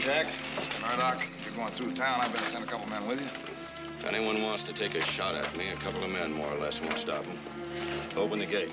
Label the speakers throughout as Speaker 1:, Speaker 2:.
Speaker 1: Jack?
Speaker 2: Murdoch, you're going through town. I better send a couple men with you.
Speaker 1: If anyone wants to take a shot at me, a couple of men, more or less, won't stop them. Open the gate.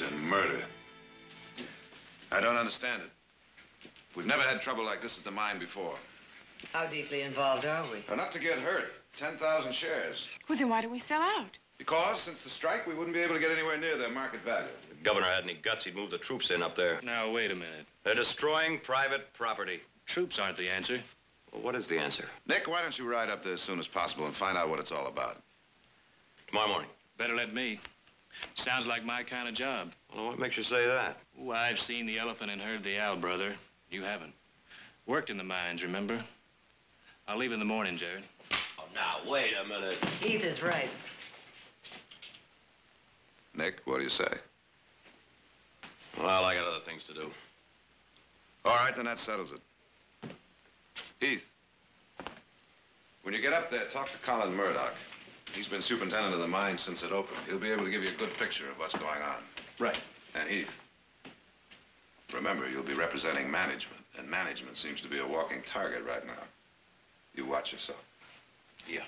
Speaker 2: And murder. I don't understand it. We've never had trouble like this at the mine before.
Speaker 3: How deeply involved are we?
Speaker 2: Enough to get hurt. 10,000 shares.
Speaker 4: Well, then why don't we sell out?
Speaker 2: Because since the strike, we wouldn't be able to get anywhere near their market value.
Speaker 1: If the governor had any guts, he'd move the troops in up there.
Speaker 5: Now, wait a minute.
Speaker 1: They're destroying private property.
Speaker 5: Troops aren't the answer.
Speaker 1: Well, what is the answer?
Speaker 2: Nick, why don't you ride up there as soon as possible and find out what it's all about?
Speaker 1: Tomorrow morning.
Speaker 5: Better let me. Sounds like my kind of job.
Speaker 1: Well, what makes you say that?
Speaker 5: Oh, I've seen the elephant and heard the owl, brother. You haven't. Worked in the mines, remember? I'll leave in the morning, Jared.
Speaker 1: Oh, now, wait a minute.
Speaker 3: Keith is right.
Speaker 2: Nick, what do you say?
Speaker 1: Well, I got other things to do.
Speaker 2: All right, then that settles it. Heath, when you get up there, talk to Colin Murdoch. He's been superintendent of the mine since it opened. He'll be able to give you a good picture of what's going on.
Speaker 5: Right.
Speaker 2: And Heath, remember, you'll be representing management, and management seems to be a walking target right now. You watch yourself.
Speaker 1: Yeah.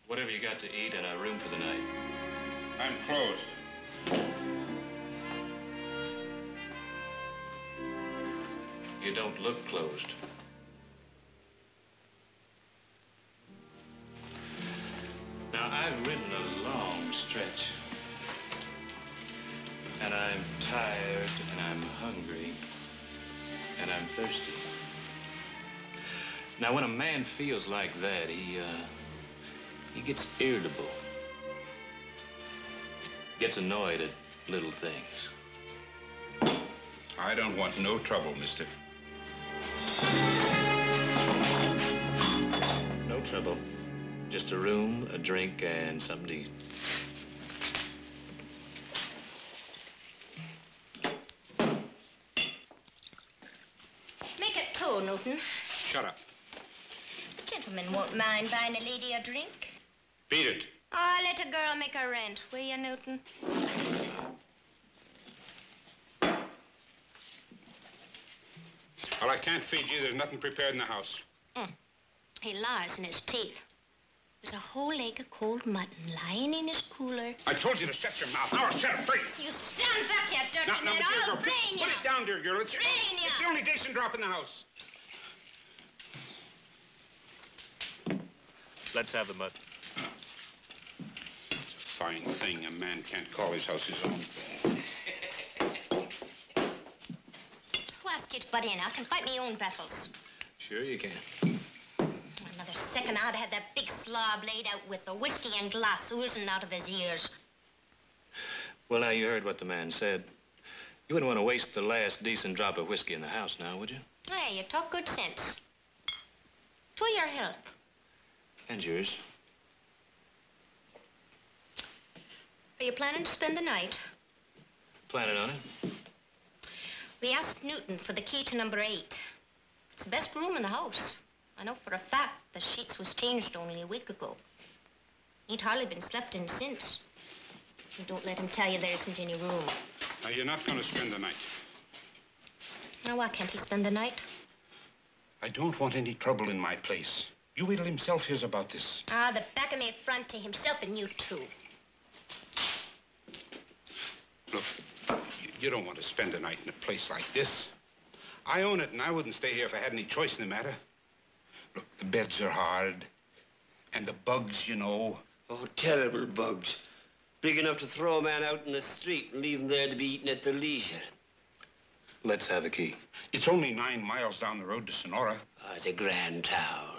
Speaker 5: Whatever you got to eat and a room for the night.
Speaker 4: I'm closed.
Speaker 5: You don't look closed. Now, I've ridden a long stretch. And I'm tired, and I'm hungry, and I'm thirsty. Now, when a man feels like that, he gets irritable. Gets annoyed at little things.
Speaker 4: I don't want no trouble, mister.
Speaker 5: No trouble. Just a room, a drink, and something to eat.
Speaker 6: Make it two, Newton.
Speaker 4: Shut up.
Speaker 6: Gentlemen won't mind buying a lady a drink.
Speaker 4: Beat it.
Speaker 6: Oh, let a girl make her rent, will you, Newton?
Speaker 4: Well, I can't feed you. There's nothing prepared in the house.
Speaker 6: He lies in his teeth. There's a whole leg of cold mutton lying in his cooler.
Speaker 4: I told you to shut your mouth. Now I'll set it free.
Speaker 6: You stand back, you dirty
Speaker 4: Now,
Speaker 6: man.
Speaker 4: dear
Speaker 6: I'll
Speaker 4: girl,
Speaker 6: brain
Speaker 4: put
Speaker 6: you.
Speaker 4: it down, dear girl. It's
Speaker 6: Brain
Speaker 4: the
Speaker 6: ya.
Speaker 4: only decent drop in the house.
Speaker 5: Let's have the mutton.
Speaker 4: It's a fine thing. A man can't call his house his own.
Speaker 6: Who asked you to butt in? I can fight my own battles.
Speaker 5: Sure you can.
Speaker 6: Another second, I'd have that big slob laid out with the whiskey and glass oozing out of his ears.
Speaker 5: Well, now, you heard what the man said. You wouldn't want to waste the last decent drop of whiskey in the house now, would you?
Speaker 6: Hey, you talk good sense. To your health.
Speaker 5: And yours.
Speaker 6: Are you planning to spend the night?
Speaker 5: Planning on it?
Speaker 6: We asked Newton for the key to number 8. It's the best room in the house. I know for a fact the sheets was changed only a week ago. Ain't hardly been slept in since. And don't let him tell you there isn't any room.
Speaker 4: Now, you're not going to spend the night.
Speaker 6: Now, why can't he spend the night?
Speaker 4: I don't want any trouble in my place. You wait till himself hears about this.
Speaker 6: Ah, the back of me front to himself and you too.
Speaker 4: Look, you don't want to spend the night in a place like this. I own it, and I wouldn't stay here if I had any choice in the matter. Look, the beds are hard, and the bugs, you know.
Speaker 7: Oh, terrible bugs. Big enough to throw a man out in the street and leave him there to be eaten at their leisure.
Speaker 5: Let's have a key.
Speaker 4: It's only 9 miles down the road to Sonora.
Speaker 7: Oh, it's a grand town,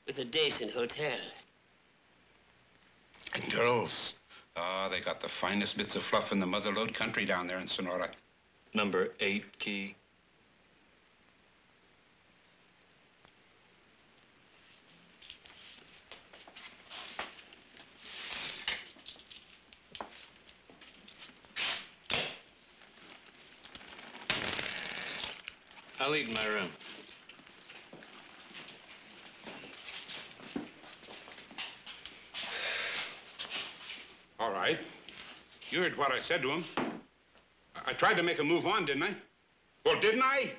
Speaker 7: with a decent hotel.
Speaker 4: And girls. Oh, they got the finest bits of fluff in the motherlode country down there in Sonora.
Speaker 5: Number 8 key. I'll eat in my room.
Speaker 4: All right. You heard what I said to him. I tried to make him move on, didn't I? Well, didn't I?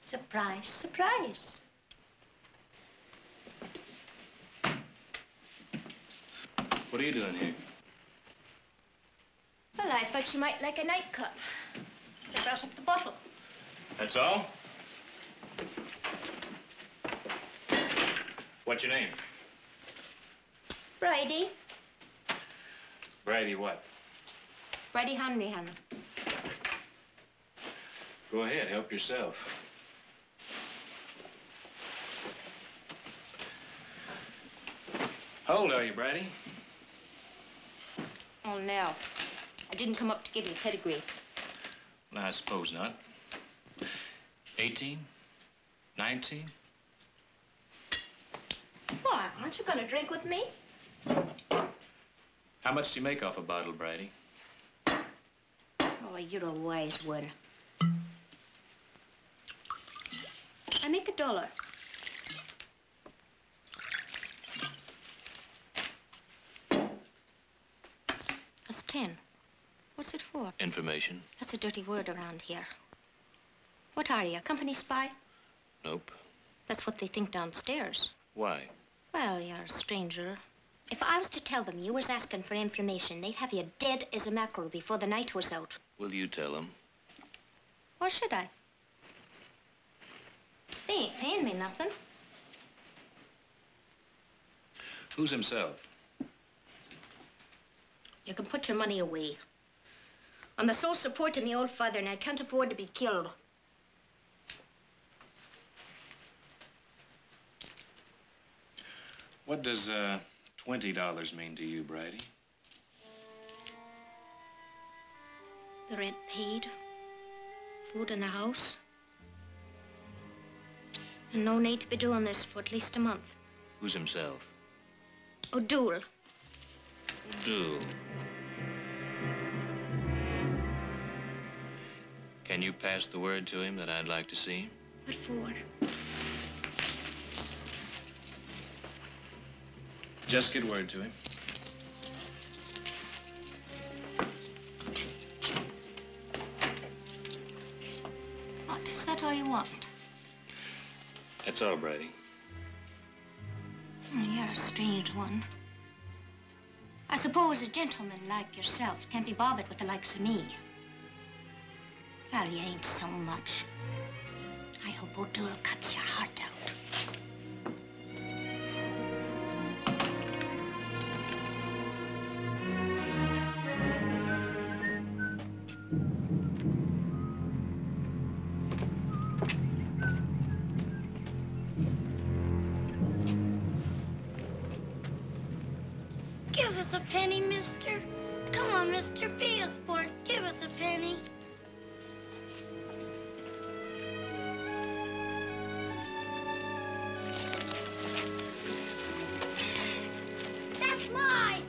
Speaker 6: Surprise, surprise.
Speaker 5: What are you doing here?
Speaker 6: Well, I thought you might like a nightcap. So I brought up the bottle.
Speaker 5: That's all? What's your name?
Speaker 6: Bridie.
Speaker 5: Bridie what?
Speaker 6: Bridie Hanrahan.
Speaker 5: Go ahead, help yourself. How old are you, Bridie?
Speaker 6: Oh, no. I didn't come up to give you pedigree.
Speaker 5: Well, I suppose not. 18? 19?
Speaker 6: Why, aren't you going to drink with me?
Speaker 5: How much do you make off a bottle, Bridie?
Speaker 6: Oh, you're a wise one. A make $1. That's 10. What's it for?
Speaker 5: Information.
Speaker 6: That's a dirty word around here. What are you, a company spy?
Speaker 5: Nope.
Speaker 6: That's what they think downstairs.
Speaker 5: Why?
Speaker 6: Well, you're a stranger. If I was to tell them you was asking for information, they'd have you dead as a mackerel before the night was out.
Speaker 5: Will you tell them?
Speaker 6: Or should I? They ain't paying me nothing.
Speaker 5: Who's himself?
Speaker 6: You can put your money away. I'm the sole support of me old father, and I can't afford to be killed.
Speaker 5: What does $20 mean to you, Brady?
Speaker 6: The rent paid, food in the house, and no need to be doing this for at least a month.
Speaker 5: Who's himself?
Speaker 6: O'Doul.
Speaker 5: O'Doul. Can you pass the word to him that I'd like to see him?
Speaker 6: What for?
Speaker 5: Just get word to him.
Speaker 6: What, is that all you want?
Speaker 5: That's all, Brady.
Speaker 6: You're a strange one. I suppose a gentleman like yourself can't be bothered with the likes of me. Well, you ain't so much. I hope O'Doul cuts your heart out.
Speaker 8: Give us a penny, mister. Come on, mister, be a sport. Give us a penny. That's mine.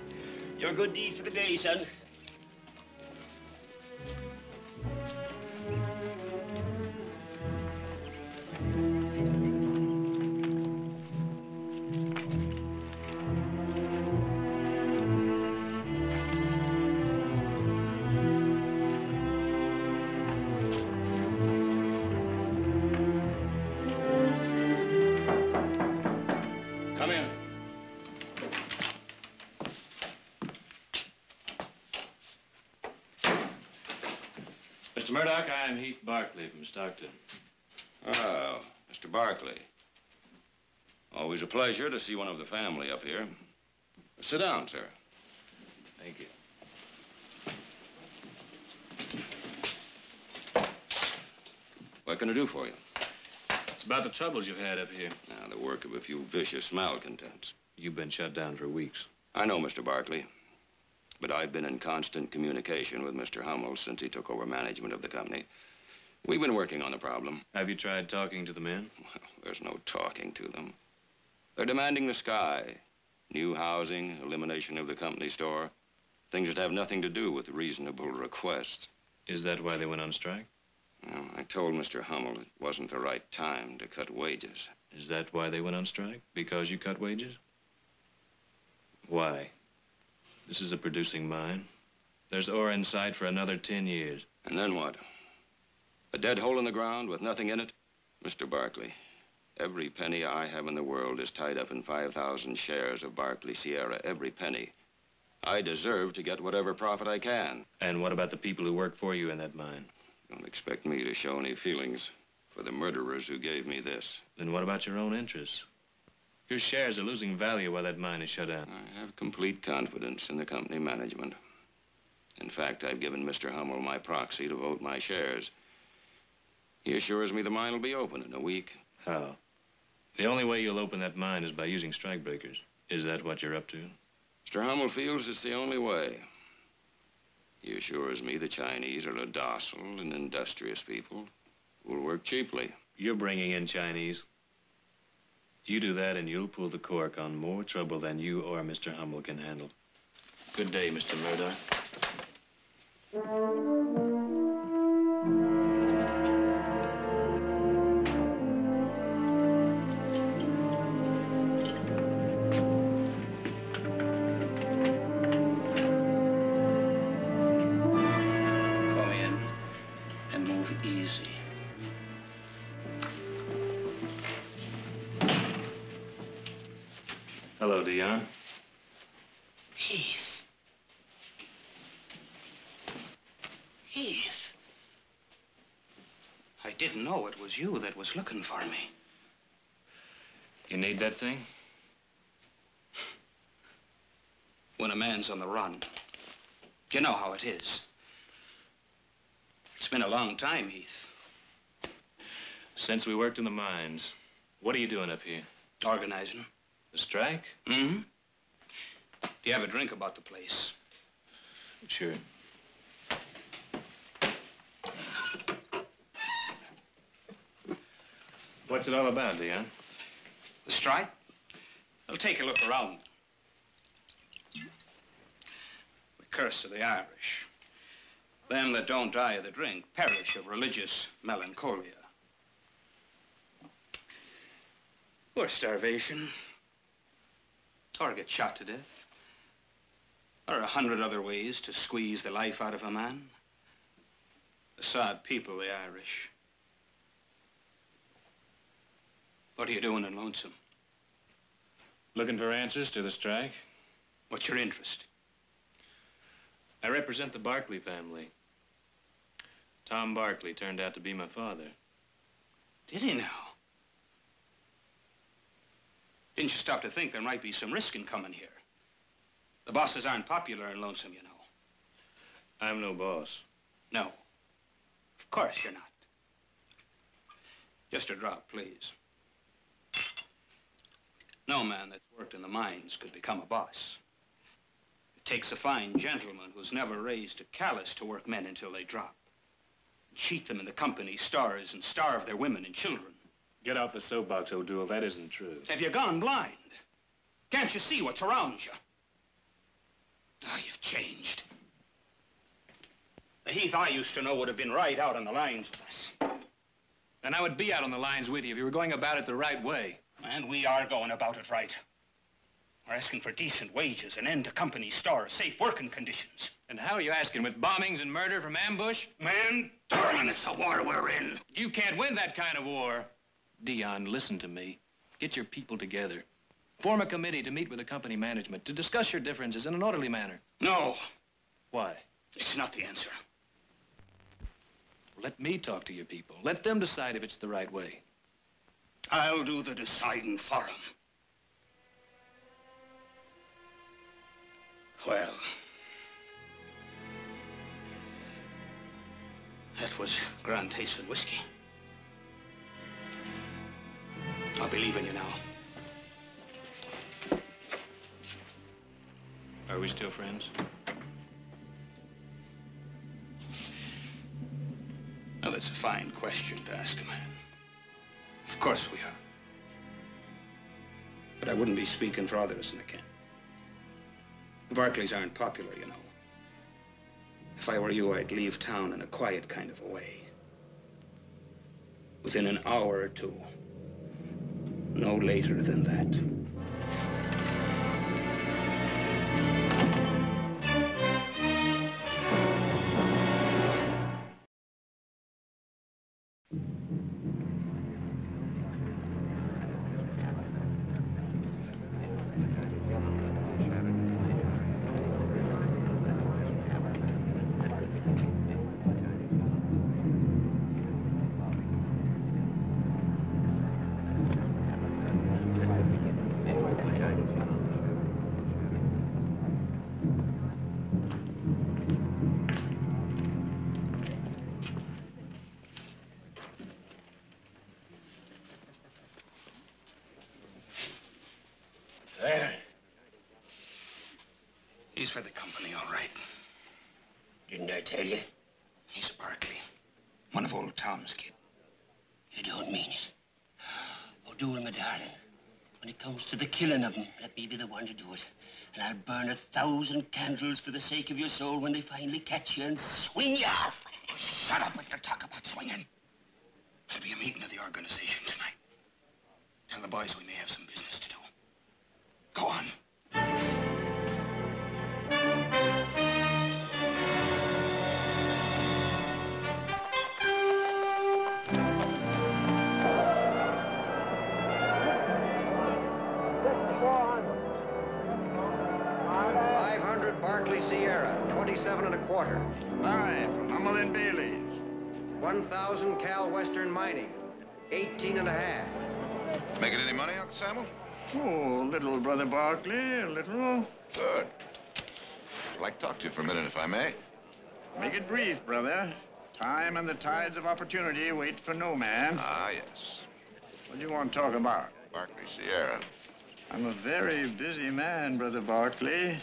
Speaker 7: Your good deed for the day, son.
Speaker 5: Come in. Mr. Murdoch, I am Heath Barkley from Stockton.
Speaker 1: Oh, Mr. Barkley. Always a pleasure to see one of the family up here. Sit down, sir.
Speaker 5: Thank you.
Speaker 1: What can I do for you?
Speaker 5: It's about the troubles you've had up here.
Speaker 1: Now, the work of a few vicious malcontents.
Speaker 5: You've been shut down for weeks.
Speaker 1: I know, Mr. Barkley. But I've been in constant communication with Mr. Hummel since he took over management of the company. We've been working on the problem.
Speaker 5: Have you tried talking to the men?
Speaker 1: Well, there's no talking to them. They're demanding the sky. New housing, elimination of the company store. Things that have nothing to do with reasonable requests.
Speaker 5: Is that why they went on strike?
Speaker 1: Well, I told Mr. Hummel it wasn't the right time to cut wages.
Speaker 5: Is that why they went on strike? Because you cut wages? Why? This is a producing mine. There's ore in sight for another 10 years.
Speaker 1: And then what? A dead hole in the ground with nothing in it? Mr. Barkley, every penny I have in the world is tied up in 5,000 shares of Barkley Sierra. Every penny. I deserve to get whatever profit I can.
Speaker 5: And what about the people who work for you in that mine?
Speaker 1: Don't expect me to show any feelings for the murderers who gave me this.
Speaker 5: Then what about your own interests? Your shares are losing value while that mine is shut down.
Speaker 1: I have complete confidence in the company management. In fact, I've given Mr. Hummel my proxy to vote my shares. He assures me the mine will be open in a week.
Speaker 5: How? The only way you'll open that mine is by using strikebreakers. Is that what you're up to?
Speaker 1: Mr. Hummel feels it's the only way. He assures me the Chinese are a docile and industrious people who will work cheaply.
Speaker 5: You're bringing in Chinese. You do that and you'll pull the cork on more trouble than you or Mr. Hummel can handle. Good day, Mr. Murdoch.
Speaker 8: Thank you.
Speaker 5: Hello, Dion.
Speaker 4: Heath. Heath. I didn't know it was you that was looking for me.
Speaker 5: You need that thing?
Speaker 4: When a man's on the run, you know how it is. It's been a long time, Heath.
Speaker 5: Since we worked in the mines, what are you doing up here?
Speaker 4: Organizing.
Speaker 5: The strike?
Speaker 4: Mm-hmm. Do you have a drink about the place?
Speaker 5: Sure. What's it all about, Dion?
Speaker 4: The strike? Well, take a look around. The curse of the Irish. Them that don't die of the drink perish of religious melancholia. Or starvation. Or get shot to death. Or 100 other ways to squeeze the life out of a man. A sad people, the Irish. What are you doing in Lonesome?
Speaker 5: Looking for answers to the strike?
Speaker 4: What's your interest?
Speaker 5: I represent the Barkley family. Tom Barkley turned out to be my father.
Speaker 4: Did he now? Didn't you stop to think there might be some risk in coming here? The bosses aren't popular in Lonesome, you know.
Speaker 5: I'm no boss.
Speaker 4: No. Of course you're not. Just a drop, please. No man that's worked in the mines could become a boss. It takes a fine gentleman who's never raised a callus to work men until they drop. Cheat them in the company stores and starve their women and children.
Speaker 5: Get off the soapbox, O'Doul. That isn't true.
Speaker 4: Have you gone blind? Can't you see what's around you? Ah, you've changed. The Heath I used to know would have been right out on the lines with us.
Speaker 5: And I would be out on the lines with you if you were going about it the right way.
Speaker 4: And we are going about it right. We're asking for decent wages, an end to company stores, safe working conditions.
Speaker 5: And how are you asking? With bombings and murder from ambush?
Speaker 4: Man, darling, it's the war we're in.
Speaker 5: You can't win that kind of war. Dion, listen to me. Get your people together. Form a committee to meet with the company management, to discuss your differences in an orderly manner.
Speaker 4: No.
Speaker 5: Why?
Speaker 4: It's not the answer.
Speaker 5: Let me talk to your people. Let them decide if it's the right way.
Speaker 4: I'll do the deciding for them. Well, that was grand tasting whiskey. I'll be leaving you now.
Speaker 5: Are we still friends?
Speaker 4: Now, that's a fine question to ask a man. Of course we are. But I wouldn't be speaking for others in the camp. The Barkleys aren't popular, you know. If I were you, I'd leave town in a quiet kind of a way. Within an hour or two. No later than that.
Speaker 7: There.
Speaker 4: He's for the company, all right.
Speaker 7: Didn't I tell you?
Speaker 4: He's a Barkley. One of old Tom's kids.
Speaker 7: You don't mean it. O'Doul, my darling, when it comes to the killing of them, let me be the one to do it. And I'll burn 1,000 candles for the sake of your soul when they finally catch you and swing you off.
Speaker 4: Shut up with your talk about swinging. There'll be a meeting of the organization tonight. Tell the boys we may have some business to do. Go on.
Speaker 9: 27 1/4.
Speaker 10: Aye, from Hummel and Bailey.
Speaker 9: 1,000 Cal Western Mining, 18 1/2.
Speaker 2: Making any money, Uncle Samuel?
Speaker 10: Oh, little, Brother Barkley, a little.
Speaker 2: Good. I'd like to talk to you for a minute, if I may.
Speaker 10: Make it brief, brother. Time and the tides of opportunity wait for no man.
Speaker 2: Ah, yes.
Speaker 10: What do you want to talk about?
Speaker 2: Barkley Sierra.
Speaker 10: I'm a very busy man, Brother Barkley.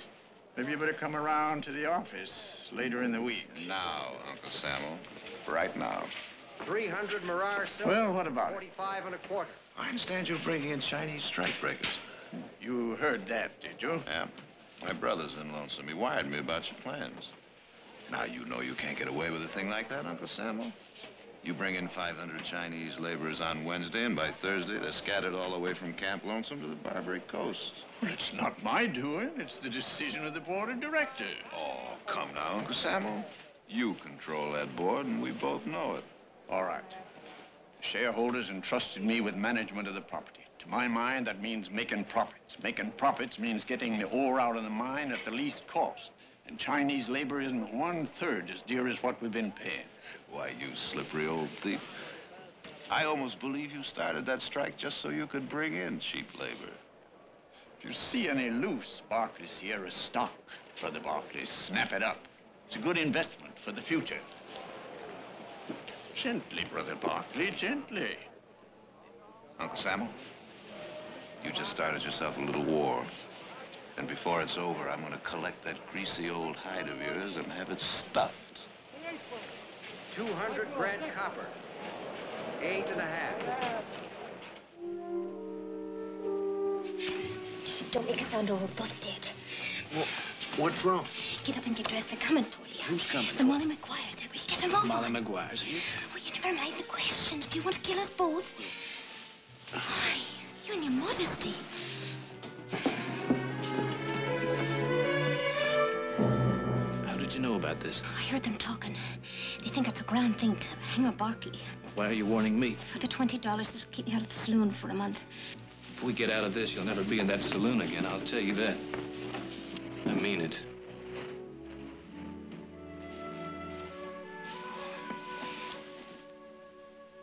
Speaker 10: Maybe you better come around to the office later in the week.
Speaker 2: Now, Uncle Samuel. Right now.
Speaker 9: 300 Marar silver.
Speaker 10: Well, what about it?
Speaker 9: 45 1/4.
Speaker 2: I understand you're bringing in Chinese strikebreakers.
Speaker 10: You heard that, did you?
Speaker 2: Yeah. My brother's in Lonesome. He wired me about your plans. Now, you know you can't get away with a thing like that, Uncle Samuel. You bring in 500 Chinese laborers on Wednesday, and by Thursday, they're scattered all the way from Camp Lonesome to the Barbary Coast.
Speaker 10: Well, it's not my doing. It's the decision of the board of directors.
Speaker 2: Oh, come now, Uncle Samuel. You control that board, and we both know it.
Speaker 10: All right. The shareholders entrusted me with management of the property. To my mind, that means making profits. Making profits means getting the ore out of the mine at the least cost. And Chinese labor isn't 1/3 as dear as what we've been paying.
Speaker 2: Why, you slippery old thief. I almost believe you started that strike just so you could bring in cheap labor.
Speaker 10: If you see any loose Barkley Sierra stock, Brother Barkley, snap it up. It's a good investment for the future. Gently, Brother Barkley, gently.
Speaker 2: Uncle Samuel, you just started yourself a little war. And before it's over, I'm going to collect that greasy old hide of yours and have it stuffed.
Speaker 9: 200 grad copper, 8 1/2.
Speaker 6: Don't make a sound or we're both dead.
Speaker 5: What's wrong?
Speaker 6: Get up and get dressed. They're coming for you.
Speaker 5: Who's coming?
Speaker 6: The Molly McGuire's there. Will you get them over?
Speaker 5: Molly McGuire's here?
Speaker 6: Well, you never mind the questions. Do you want to kill us both? Why, you and your modesty.
Speaker 5: How did you know about this?
Speaker 6: I heard them talking. They think it's a grand thing to hang up Barkley.
Speaker 5: Why are you warning me?
Speaker 6: For the $20 that'll keep me out of the saloon for a month.
Speaker 5: If we get out of this, you'll never be in that saloon again, I'll tell you that. I mean it.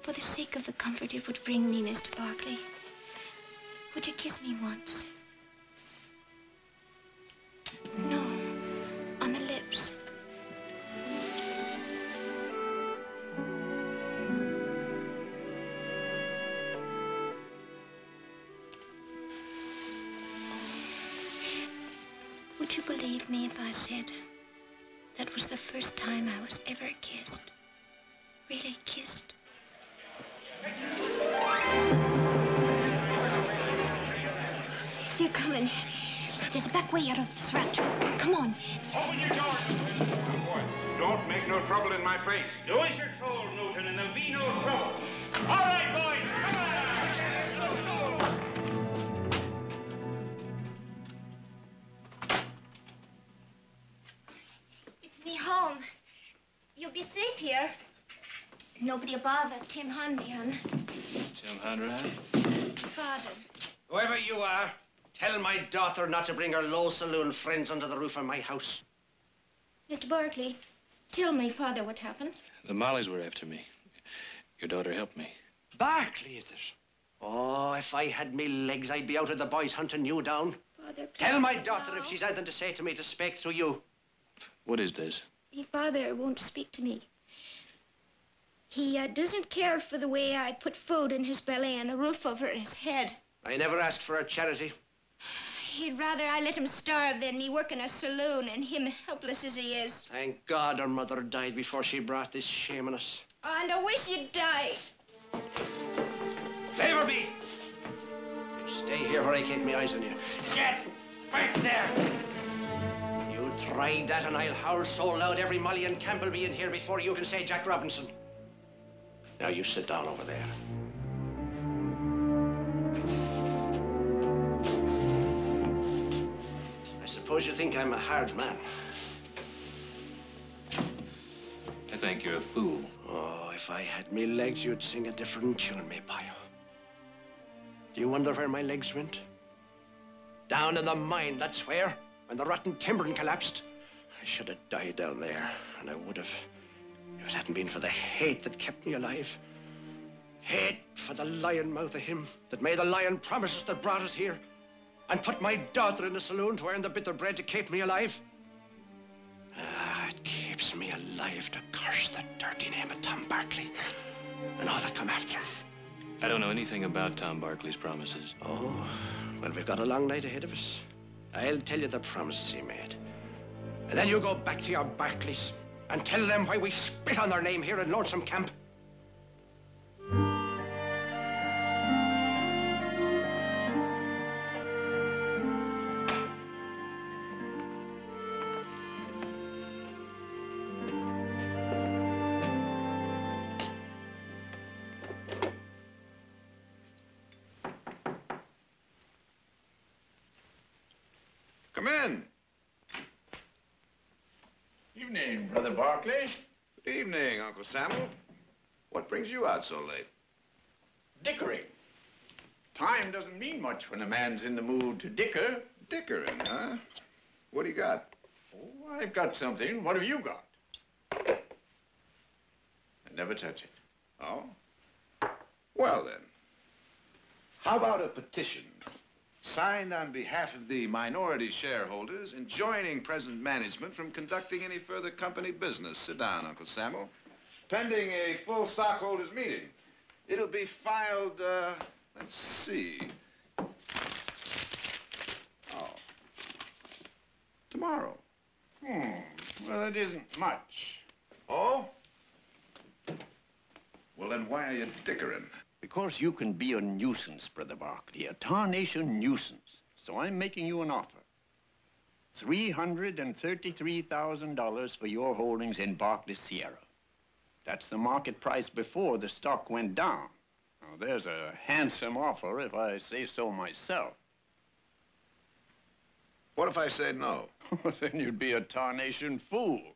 Speaker 6: For the sake of the comfort it would bring me, Mr. Barkley, would you kiss me once? No, on the lips. Would you believe me if I said that was the first time I was ever kissed? Really kissed? They're coming. There's a back way out of this rat. Come on.
Speaker 4: Open your doors. Don't make no trouble in my place. Do as you're told, Newton, and there'll be no trouble. All right, boys, come on.
Speaker 6: It's me home. You'll be safe here. Nobody'll bother Tim Hondian.
Speaker 5: Tim Hondian?
Speaker 6: Father.
Speaker 7: Whoever you are, tell my daughter not to bring her low saloon friends under the roof of my house.
Speaker 6: Mr. Barkley, tell my father what happened.
Speaker 5: The Mollies were after me. Your daughter helped me.
Speaker 7: Barkley, is it? Oh, if I had me legs, I'd be out of the boys hunting you down.
Speaker 6: Father, please
Speaker 7: Tell my
Speaker 6: don't
Speaker 7: daughter
Speaker 6: now.
Speaker 7: if she's anything to say to me to speak through you.
Speaker 5: What is this?
Speaker 6: Your father won't speak to me. He doesn't care for the way I put food in his belly and a roof over his head.
Speaker 7: I never asked for a charity.
Speaker 6: He'd rather I let him starve than me work in a saloon and him helpless as he is.
Speaker 7: Thank God her mother died before she brought this shame on us.
Speaker 6: And I wish you'd die.
Speaker 7: Leave her be. Stay here where I keep my eyes on you. Get back there. You tried that and I'll howl so loud every Molly and Camp will be in here before you can say Jack Robinson. Now you sit down over there. I suppose you think I'm a hard man.
Speaker 5: I think you're a fool.
Speaker 7: Oh, if I had me legs, you'd sing a different tune, me pile. Do you wonder where my legs went? Down in the mine, that's where, when the rotten timbering collapsed.
Speaker 10: should have died down there, and I would have, if it hadn't been for the hate that kept me alive. Hate for the lion mouth of him that made the lying promises that brought us here and put my daughter in the saloon to earn the bitter bread to keep me alive. It keeps me alive to curse the dirty name of Tom Barkley and all that come after him.
Speaker 5: I don't know anything about Tom Barkley's promises.
Speaker 10: Oh, well, we've got a long night ahead of us. I'll tell you the promises he made. And then you go back to your Barkleys and tell them why we spit on their name here in Lonesome Camp.
Speaker 2: Come in.
Speaker 10: Evening, Brother Barkley.
Speaker 2: Good evening, Uncle Samuel. What brings you out so late?
Speaker 10: Dickering. Time doesn't mean much when a man's in the mood to dicker.
Speaker 2: Dickering, huh? What do you got?
Speaker 10: Oh, I've got something. What have you got? I never touch it.
Speaker 2: Oh? Well, then. How about a petition signed on behalf of the minority shareholders enjoining present management from conducting any further company business? Sit down, Uncle Samuel. Pending a full stockholders meeting. It'll be filed, let's see. Oh. Tomorrow.
Speaker 10: Well, it isn't much.
Speaker 2: Oh? Well, then why are you dickering?
Speaker 10: Because you can be a nuisance, Brother Barkley, a tarnation nuisance. So I'm making you an offer. $333,000 for your holdings in Barkley Sierra. That's the market price before the stock went down. Now, there's a handsome offer if I say so myself.
Speaker 2: What if I say no?
Speaker 10: Then you'd be a tarnation fool.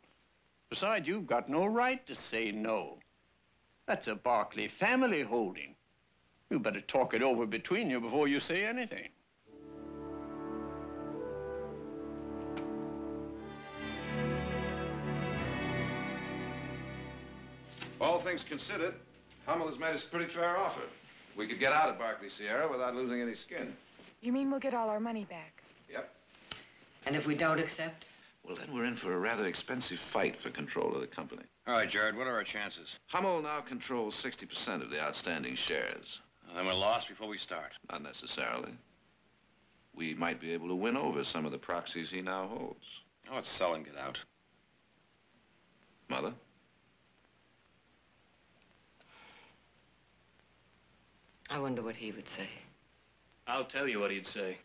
Speaker 10: Besides, you've got no right to say no. That's a Barkley family holding. You better talk it over between you before you say anything.
Speaker 2: All things considered, Hummel has made us a pretty fair offer. We could get out of Barkley Sierra without losing any skin.
Speaker 11: You mean we'll get all our money back?
Speaker 2: Yep.
Speaker 3: And if we don't accept?
Speaker 2: Well, then we're in for a rather expensive fight for control of the company.
Speaker 9: All right, Jared, what are our chances?
Speaker 2: Hummel now controls 60% of the outstanding shares.
Speaker 9: Then we're lost before we start.
Speaker 2: Not necessarily. We might be able to win over some of the proxies he now holds.
Speaker 9: Oh, let's sell and get out.
Speaker 2: Mother?
Speaker 3: I wonder what he would say.
Speaker 5: I'll tell you what he'd say.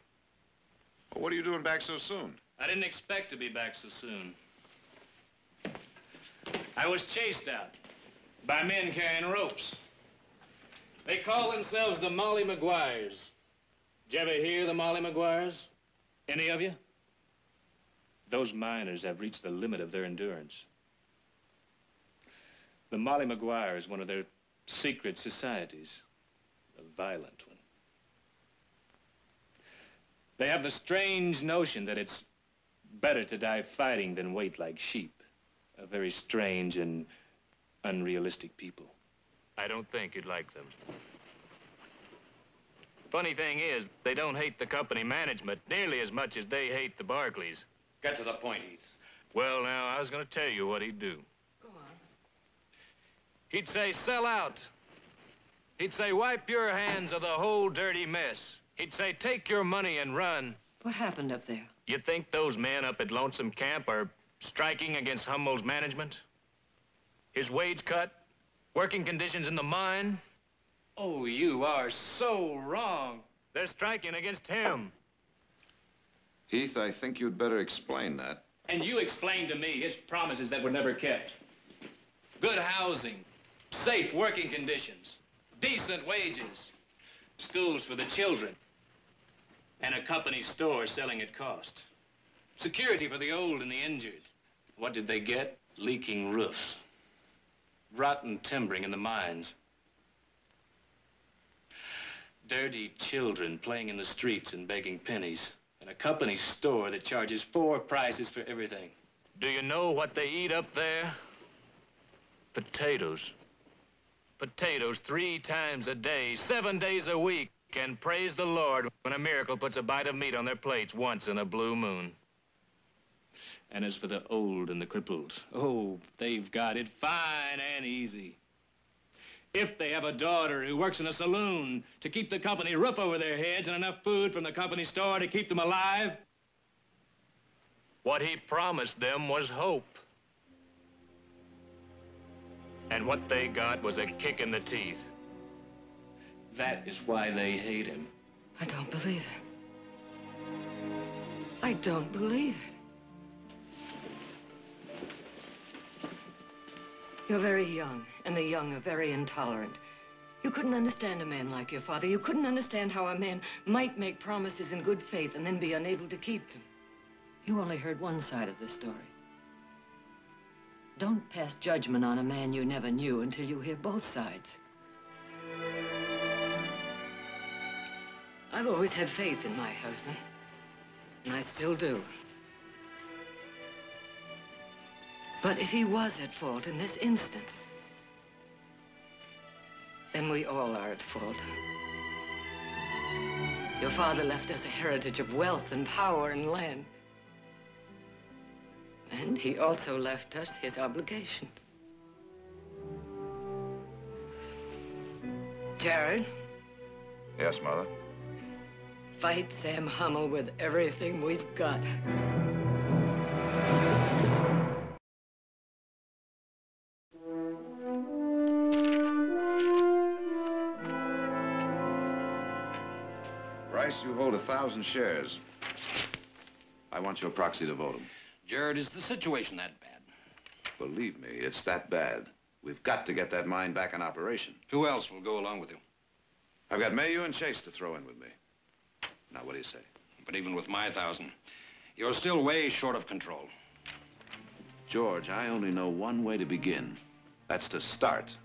Speaker 2: Well, what are you doing back so soon?
Speaker 5: I didn't expect to be back so soon. I was chased out by men carrying ropes. They call themselves the Molly Maguires. Did you ever hear the Molly Maguires? Any of you? Those miners have reached the limit of their endurance. The Molly Maguire is one of their secret societies, a violent one. They have the strange notion that it's better to die fighting than wait like sheep. A very strange and unrealistic people. I don't think you'd like them. Funny thing is, they don't hate the company management nearly as much as they hate the Barkleys.
Speaker 9: Get to the point, Heath.
Speaker 5: Well, now, I was going to tell you what he'd do.
Speaker 3: Go on.
Speaker 5: He'd say, sell out. He'd say, wipe your hands of the whole dirty mess. He'd say, take your money and run.
Speaker 3: What happened up there?
Speaker 5: You think those men up at Lonesome Camp are striking against Hummel's management? His wage cut? Working conditions in the mine? Oh, you are so wrong. They're striking against him.
Speaker 2: Heath, I think you'd better explain that.
Speaker 5: And you explained to me his promises that were never kept. Good housing, safe working conditions, decent wages, schools for the children, and a company store selling at cost. Security for the old and the injured. What did they get? Leaking roofs, rotten timbering in the mines, dirty children playing in the streets and begging pennies, and a company store that charges 4 prices for everything. Do you know what they eat up there? Potatoes. Potatoes 3 times a day, 7 days a week, and praise the Lord when a miracle puts a bite of meat on their plates once in a blue moon. And as for the old and the crippled, oh, they've got it fine and easy. If they have a daughter who works in a saloon to keep the company roof over their heads and enough food from the company store to keep them alive, what he promised them was hope. And what they got was a kick in the teeth. That is why they hate him.
Speaker 3: I don't believe it. I don't believe it. You're very young, and the young are very intolerant. You couldn't understand a man like your father. You couldn't understand how a man might make promises in good faith and then be unable to keep them. You only heard one side of the story. Don't pass judgment on a man you never knew until you hear both sides. I've always had faith in my husband, and I still do. But if he was at fault in this instance, then we all are at fault. Your father left us a heritage of wealth and power and land. And he also left us his obligations. Jared?
Speaker 2: Yes, Mother?
Speaker 3: Fight Sam Hummel with everything we've got.
Speaker 2: Bryce, you hold 1,000 shares. I want your proxy to vote them.
Speaker 12: Jared, is the situation that bad?
Speaker 2: Believe me, it's that bad. We've got to get that mine back in operation.
Speaker 12: Who else will go along with you?
Speaker 2: I've got Mayu and Chase to throw in with me. Now, what do you say?
Speaker 12: But even with my 1,000, you're still way short of control.
Speaker 2: George, I only know one way to begin. That's to start.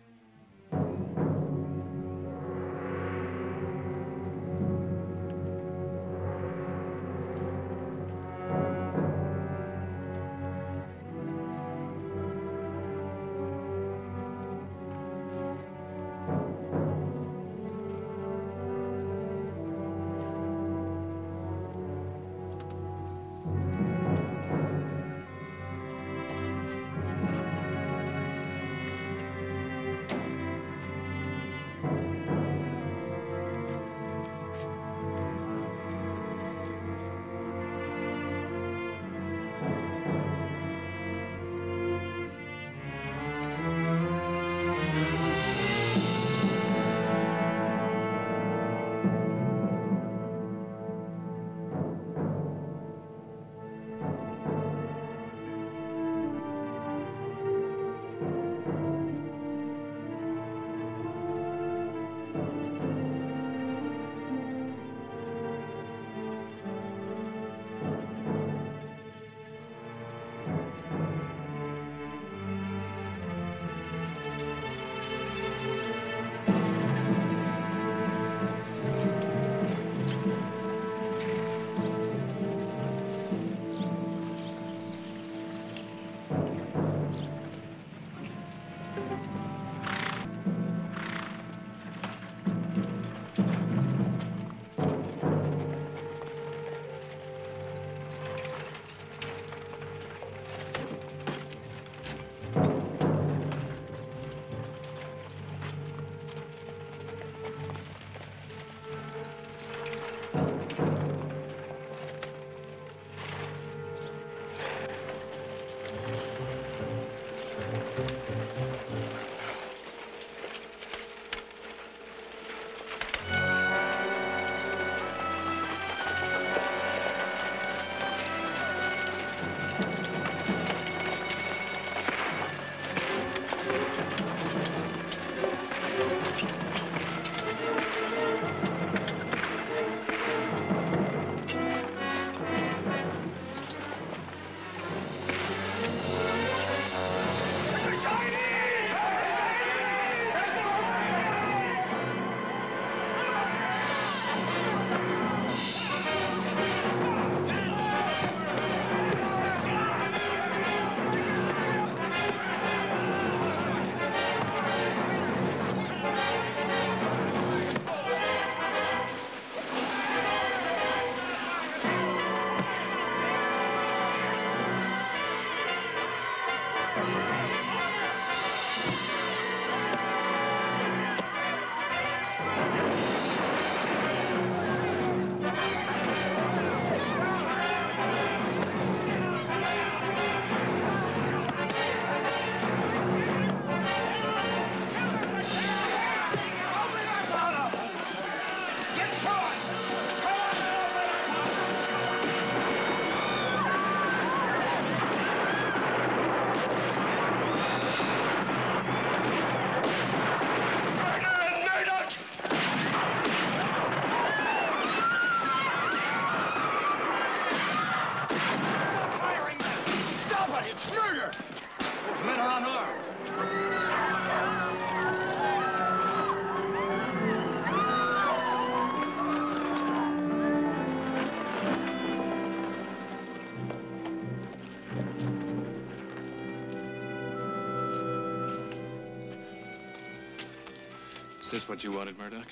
Speaker 13: Is this what you wanted, Murdoch?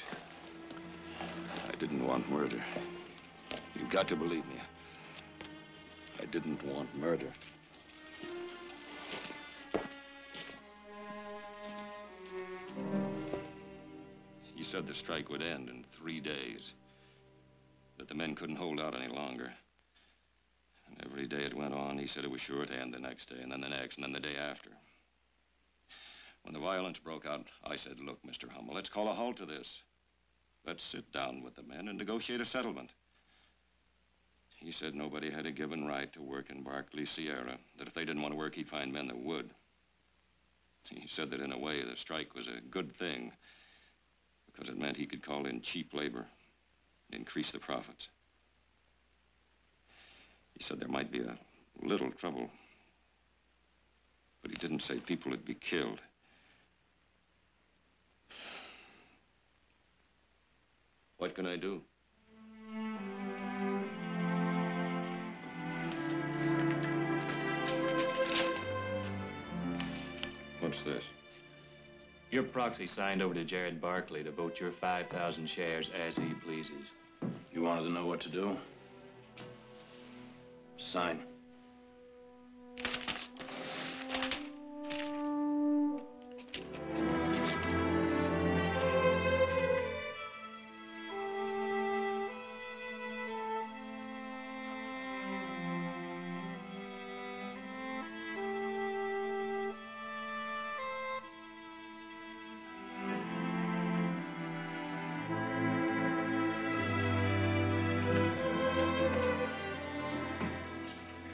Speaker 1: I didn't want murder. You've got to believe me. I didn't want murder. He said the strike would end in 3 days. That the men couldn't hold out any longer. And every day it went on, he said it was sure to end the next day, and then the next, and then the day after. When the violence broke out, I said, look, Mr. Hummel, let's call a halt to this. Let's sit down with the men and negotiate a settlement. He said nobody had a given right to work in Barkley Sierra, that if they didn't want to work, he'd find men that would. He said that in a way, the strike was a good thing, because it meant he could call in cheap labor and increase the profits. He said there might be a little trouble, but he didn't say people would be killed. What can I do? What's this?
Speaker 5: Your proxy signed over to Jared Barkley to vote your 5,000 shares as he pleases.
Speaker 12: You wanted to know what to do? Sign.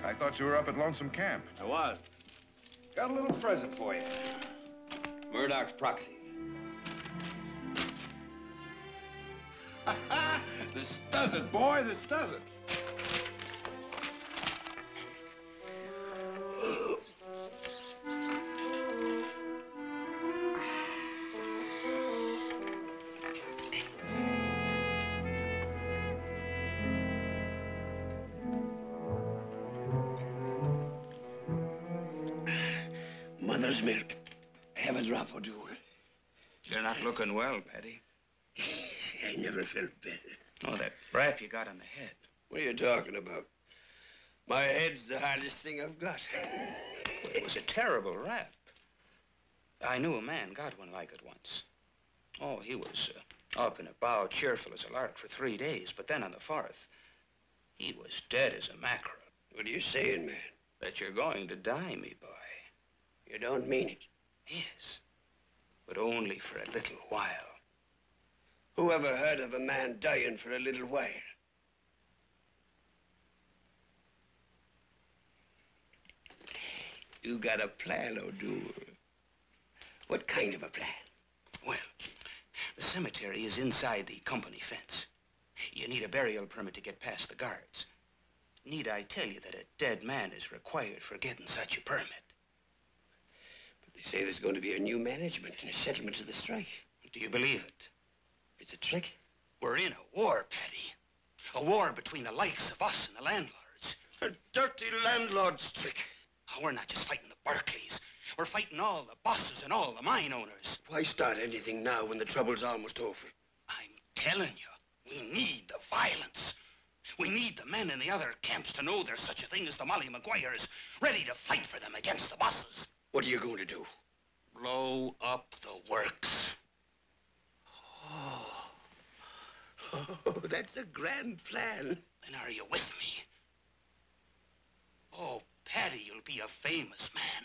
Speaker 2: I thought you were up at Lonesome Camp.
Speaker 12: I was. Got a little present for you. Murdoch's proxy.
Speaker 2: This does it, boy. This does it.
Speaker 7: Mother's milk. Have a drop or two.
Speaker 12: You're not looking well, Paddy.
Speaker 7: I never felt better.
Speaker 12: Oh, that rap you got on the head.
Speaker 7: What are you talking about? My head's the hardest thing I've got.
Speaker 12: It was a terrible rap. I knew a man got one like it once. Oh, he was up and about, cheerful as a lark for 3 days, but then on the 4th, he was dead as a mackerel.
Speaker 7: What are you saying, man?
Speaker 12: That you're going to die, me boy.
Speaker 7: You don't mean it.
Speaker 12: Yes, but only for a little while.
Speaker 7: Who ever heard of a man dying for a little while? You got a plan, O'Doul. What kind of a plan?
Speaker 12: Well, the cemetery is inside the company fence. You need a burial permit to get past the guards. Need I tell you that a dead man is required for getting such a permit?
Speaker 7: But they say there's going to be a new management and a settlement of the strike.
Speaker 12: Do you believe it?
Speaker 7: It's a trick?
Speaker 12: We're in a war, Paddy. A war between the likes of us and the landlords.
Speaker 7: A dirty landlord's trick.
Speaker 12: Oh, we're not just fighting the Barclays. We're fighting all the bosses and all the mine owners.
Speaker 7: Why start anything now when the trouble's almost over?
Speaker 12: I'm telling you, we need the violence. We need the men in the other camps to know there's such a thing as the Molly Maguires, ready to fight for them against the bosses.
Speaker 7: What are you going to do?
Speaker 12: Blow up the works.
Speaker 7: Oh, that's a grand plan.
Speaker 12: Then are you with me? Oh, Paddy, you'll be a famous man.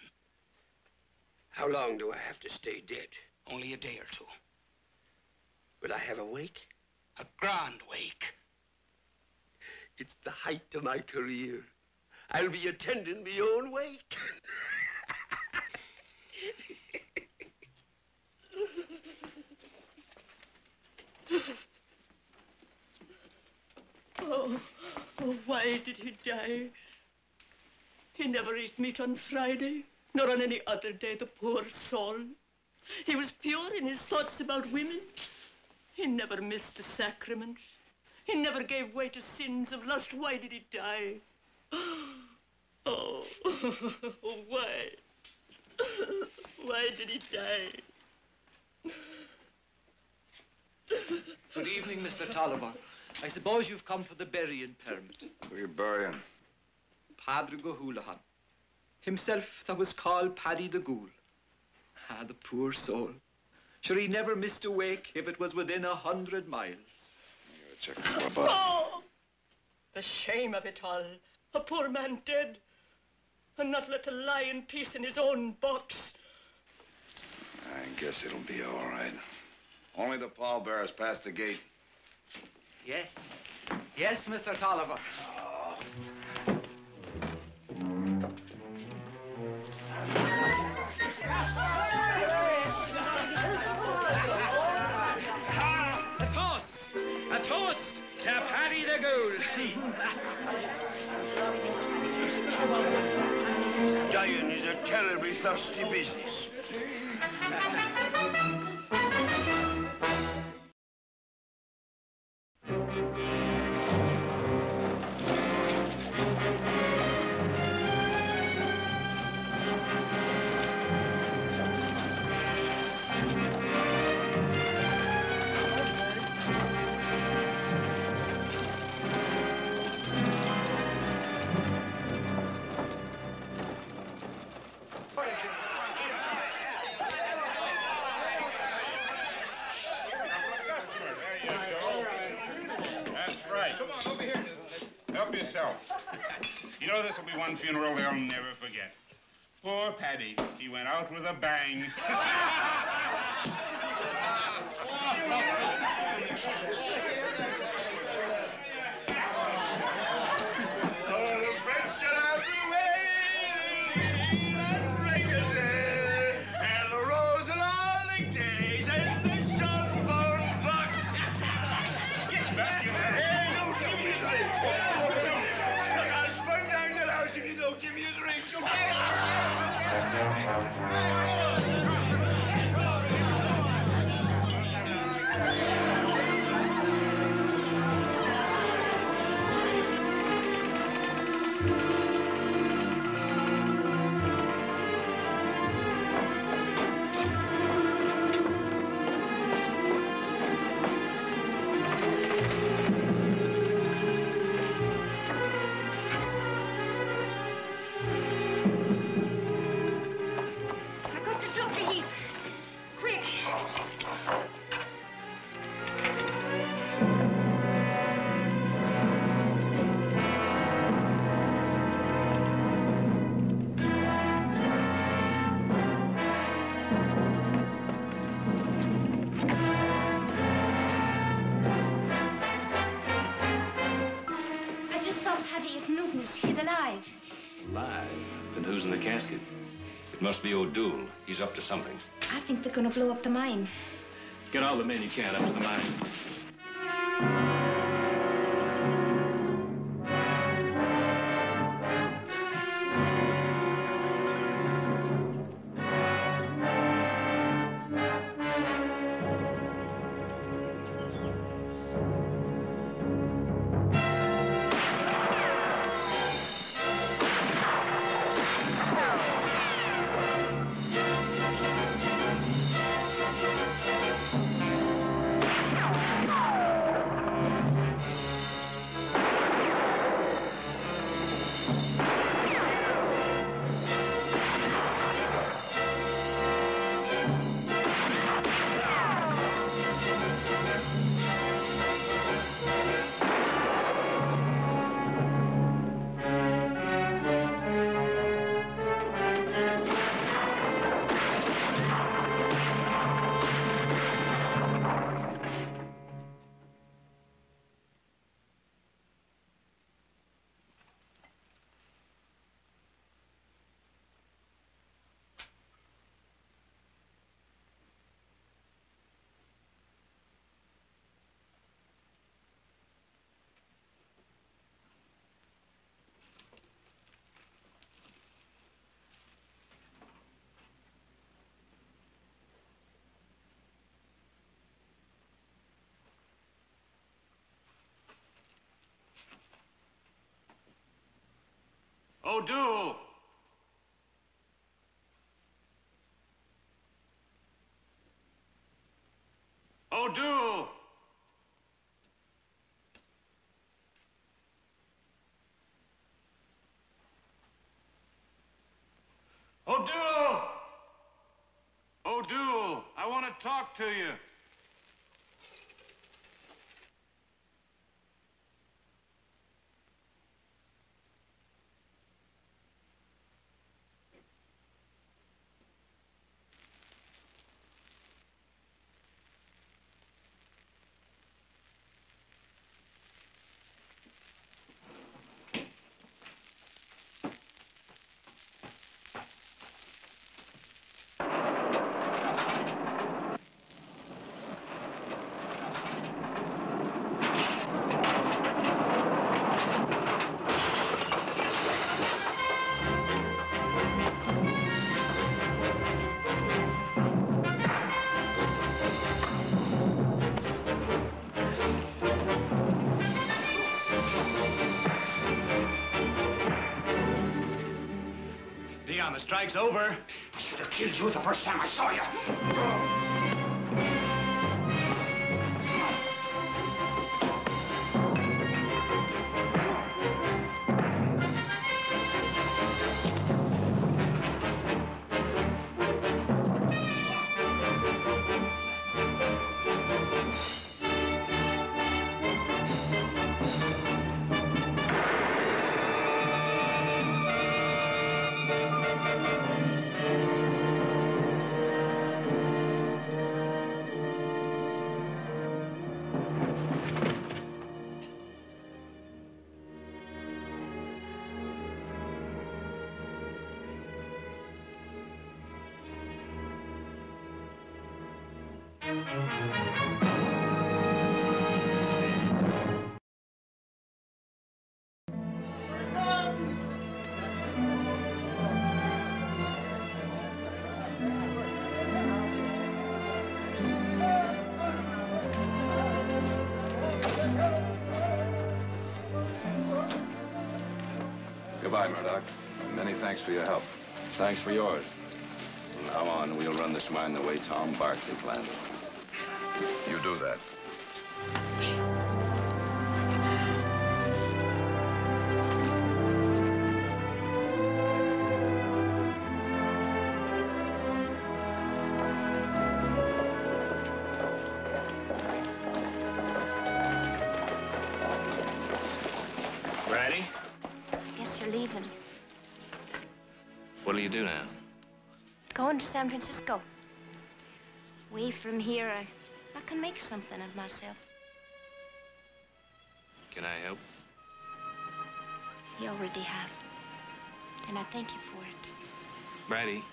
Speaker 7: How long do I have to stay dead?
Speaker 12: Only a day or two.
Speaker 7: Will I have a wake?
Speaker 12: A grand wake.
Speaker 7: It's the height of my career. I'll be attending my own wake.
Speaker 14: Oh, why did he die? He never ate meat on Friday, nor on any other day, the poor soul. He was pure in his thoughts about women. He never missed the sacraments. He never gave way to sins of lust. Why did he die? Oh, why? Why did he die?
Speaker 13: Good evening, Mr. Tolliver. I suppose you've come for the burying permit.
Speaker 2: Who are you burying?
Speaker 13: Padre Gohulahan. Himself that was called Paddy the Ghoul. Ah, the poor soul. Sure, he never missed a wake if it was within 100 miles.
Speaker 2: Check the bus.
Speaker 14: Oh! The shame of it all. A poor man dead. And not let to lie in peace in his own box.
Speaker 2: I guess it'll be all right. Only the pallbearers past the gate.
Speaker 13: Yes. Yes, Mr. Tolliver.
Speaker 5: A toast! A toast to Paddy the Ghoul!
Speaker 7: Dying is a terribly thirsty business.
Speaker 4: That's right. Come on, over here. Help yourself. You know, this will be one funeral they'll never forget. Poor Paddy. He went out with a bang.
Speaker 7: Oh, the French shall have the way, and break it there, and the rose along days, and the sun for bucks. Get back in there. Hey, don't give me a drink. Look, I'll spring down to the house if you don't give me a drink.
Speaker 8: I've got to talk to Heath. Quick. I just saw Paddy at Newton's. He's alive.
Speaker 1: Alive? Then who's in the casket? It must be O'Doul. He's up to something.
Speaker 6: I think they're gonna blow up the mine.
Speaker 1: Get all the men you can up to the mine.
Speaker 5: O'Doul! O'Doul!
Speaker 15: O'Doul! O'Doul, I want to talk to you.
Speaker 5: Dion, the strike's over.
Speaker 7: I should have killed you the first time I saw you.
Speaker 2: Goodbye, Murdoch. Many thanks for your help.
Speaker 1: Thanks for yours. From now on, we'll run this mine the way Tom Barkley planned it.
Speaker 2: You do that.
Speaker 5: Ready?
Speaker 8: Guess you're leaving.
Speaker 5: What'll you do now?
Speaker 8: Going to San Francisco. Away from here, I can make something of myself.
Speaker 5: Can I help?
Speaker 8: You already have. And I thank you for it.
Speaker 5: Brady,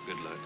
Speaker 5: good luck.